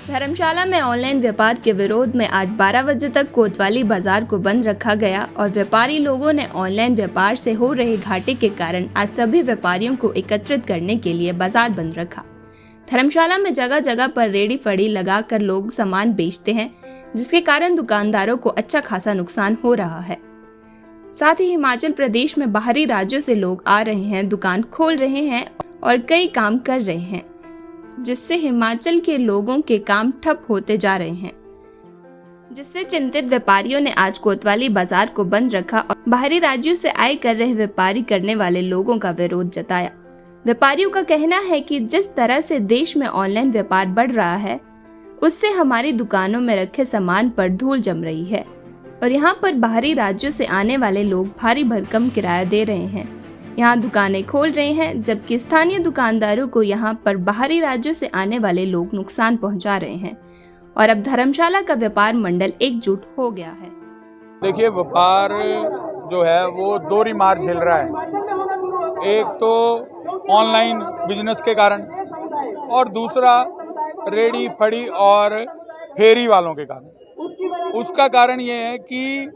धर्मशाला में ऑनलाइन व्यापार के विरोध में आज 12 बजे तक कोतवाली बाजार को बंद रखा गया और व्यापारी लोगों ने ऑनलाइन व्यापार से हो रहे घाटे के कारण आज सभी व्यापारियों को एकत्रित करने के लिए बाजार बंद रखा। धर्मशाला में जगह जगह पर रेडी फड़ी लगाकर लोग सामान बेचते हैं, जिसके कारण दुकानदारों को अच्छा खासा नुकसान हो रहा है। साथ ही हिमाचल प्रदेश में बाहरी राज्यों से लोग आ रहे हैं, दुकान खोल रहे हैं और कई काम कर रहे हैं, जिससे हिमाचल के लोगों के काम ठप होते जा रहे हैं, जिससे चिंतित व्यापारियों ने आज कोतवाली बाजार को बंद रखा और बाहरी राज्यों से आए कर रहे व्यापारी करने वाले लोगों का विरोध जताया। व्यापारियों का कहना है कि जिस तरह से देश में ऑनलाइन व्यापार बढ़ रहा है, उससे हमारी दुकानों में रखे सामान पर धूल जम रही है और यहाँ पर बाहरी राज्यों से आने वाले लोग भारी भरकम किराया दे रहे हैं, यहाँ दुकानें खोल रहे हैं, जबकि स्थानीय दुकानदारों को यहाँ पर बाहरी राज्यों से आने वाले लोग नुकसान पहुँचा रहे हैं और अब धर्मशाला का व्यापार मंडल एकजुट हो गया है। देखिए, व्यापार जो है वो दो मार झेल रहा है। एक तो ऑनलाइन बिजनेस के कारण और दूसरा रेडी फड़ी और फेरी वालों के कारण। उसका कारण ये है कि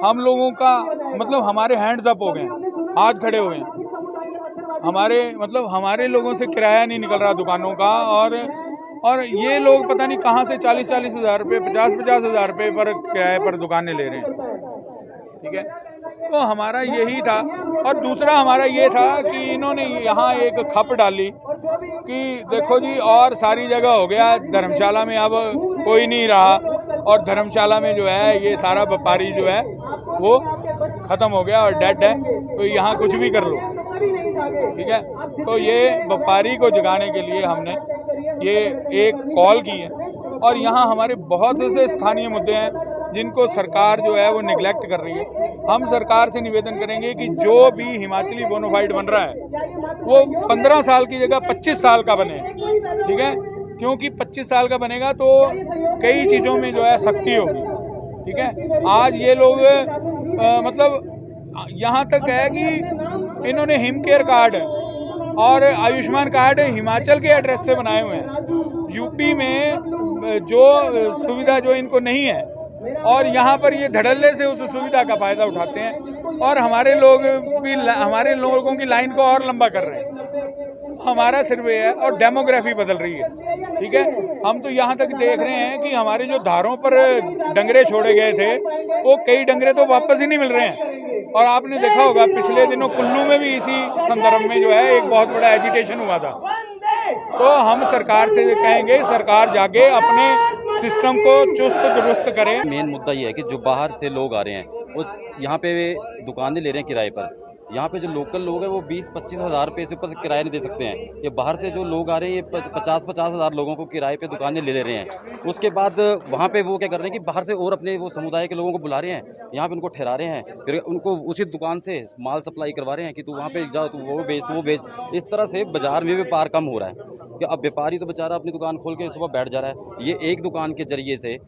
हम लोगों का हमारे हैंड्स अप हो गए हैं, हाथ खड़े हुए हैं। हमारे लोगों से किराया नहीं निकल रहा दुकानों का और ये लोग पता नहीं कहाँ से 40-40 हज़ार रुपये, 50-50 हज़ार रुपये पर किराए पर दुकानें ले रहे हैं। ठीक है, तो हमारा यही था। और दूसरा हमारा ये था कि इन्होंने यहाँ एक खप डाली कि देखो जी, और सारी जगह हो गया, धर्मशाला में अब कोई नहीं रहा और धर्मशाला में जो है ये सारा व्यापारी जो है वो ख़त्म हो गया और डेड है, तो यहाँ कुछ भी कर लो। ठीक है, तो ये व्यापारी को जगाने के लिए हमने ये एक कॉल की है और यहाँ हमारे बहुत से स्थानीय मुद्दे हैं जिनको सरकार जो है वो निगलेक्ट कर रही है। हम सरकार से निवेदन करेंगे कि जो भी हिमाचली बोनाफाइड बन रहा है वो 15 साल की जगह 25 साल का बने। ठीक है, क्योंकि 25 साल का बनेगा तो कई चीज़ों में जो है सख्ती होगी। ठीक है, आज ये लोग यहाँ तक है कि इन्होंने हिम केयर कार्ड और आयुष्मान कार्ड हिमाचल के एड्रेस से बनाए हुए हैं। यूपी में जो सुविधा जो इनको नहीं है और यहाँ पर ये धड़ल्ले से उस सुविधा का फायदा उठाते हैं और हमारे लोगों की लाइन को और लंबा कर रहे हैं। हमारा सर्वे है और डेमोग्राफी बदल रही है। ठीक है, हम तो यहाँ तक देख रहे हैं कि हमारे जो धारों पर डंगरे छोड़े गए थे वो कई डंगरे तो वापस ही नहीं मिल रहे हैं। और आपने देखा होगा पिछले दिनों कुल्लू में भी इसी संदर्भ में जो है एक बहुत बड़ा एजिटेशन हुआ था। तो हम सरकार से कहेंगे, सरकार जाके अपने सिस्टम को चुस्त दुरुस्त करे। मेन मुद्दा ये है कि जो बाहर से लोग आ रहे हैं वो यहाँ पे दुकानें ले रहे हैं किराए पर। यहाँ पे जो लोकल लोग हैं वो 20-25 हज़ार रुपये से ऊपर से किराया नहीं दे सकते हैं। ये बाहर से जो लोग आ रहे हैं ये 50-50 हज़ार लोगों को किराए पे दुकानें ले रहे हैं। उसके बाद वहाँ पे वो क्या कर रहे हैं कि बाहर से और अपने वो समुदाय के लोगों को बुला रहे हैं, यहाँ पे उनको ठहरा रहे हैं, फिर उनको उसी दुकान से माल सप्लाई करवा रहे हैं कि तू वहाँ पे जाओ, तू वो बेच। इस तरह से बाजार में व्यापार कम हो रहा है कि अब व्यापारी तो बेचारा अपनी दुकान खोल के सुबह बैठ जा रहा है। ये एक दुकान के जरिए से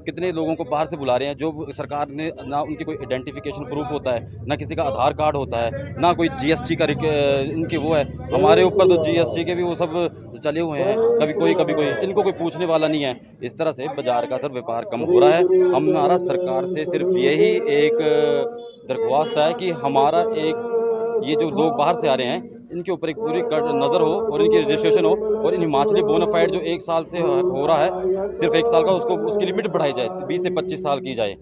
कितने लोगों को बाहर से बुला रहे हैं, जो सरकार ने ना उनकी कोई आइडेंटिफिकेशन प्रूफ होता है, ना किसी का आधार कार्ड होता है, ना कोई जीएसटी का इनके वो है। हमारे ऊपर तो जीएसटी के भी वो सब चले हुए हैं, कभी कोई इनको कोई पूछने वाला नहीं है। इस तरह से बाजार का सर व्यापार कम हो रहा है। हमारा सरकार से सिर्फ यही एक दरख्वास्त है कि हमारा ये जो लोग बाहर से आ रहे हैं इनके ऊपर एक पूरी नज़र हो और इनकी रजिस्ट्रेशन हो और इन हिमाचली बोनाफाइड जो 1 साल से हो रहा है, सिर्फ 1 साल का, उसकी लिमिट बढ़ाई जाए, 20 से 25 साल की जाए।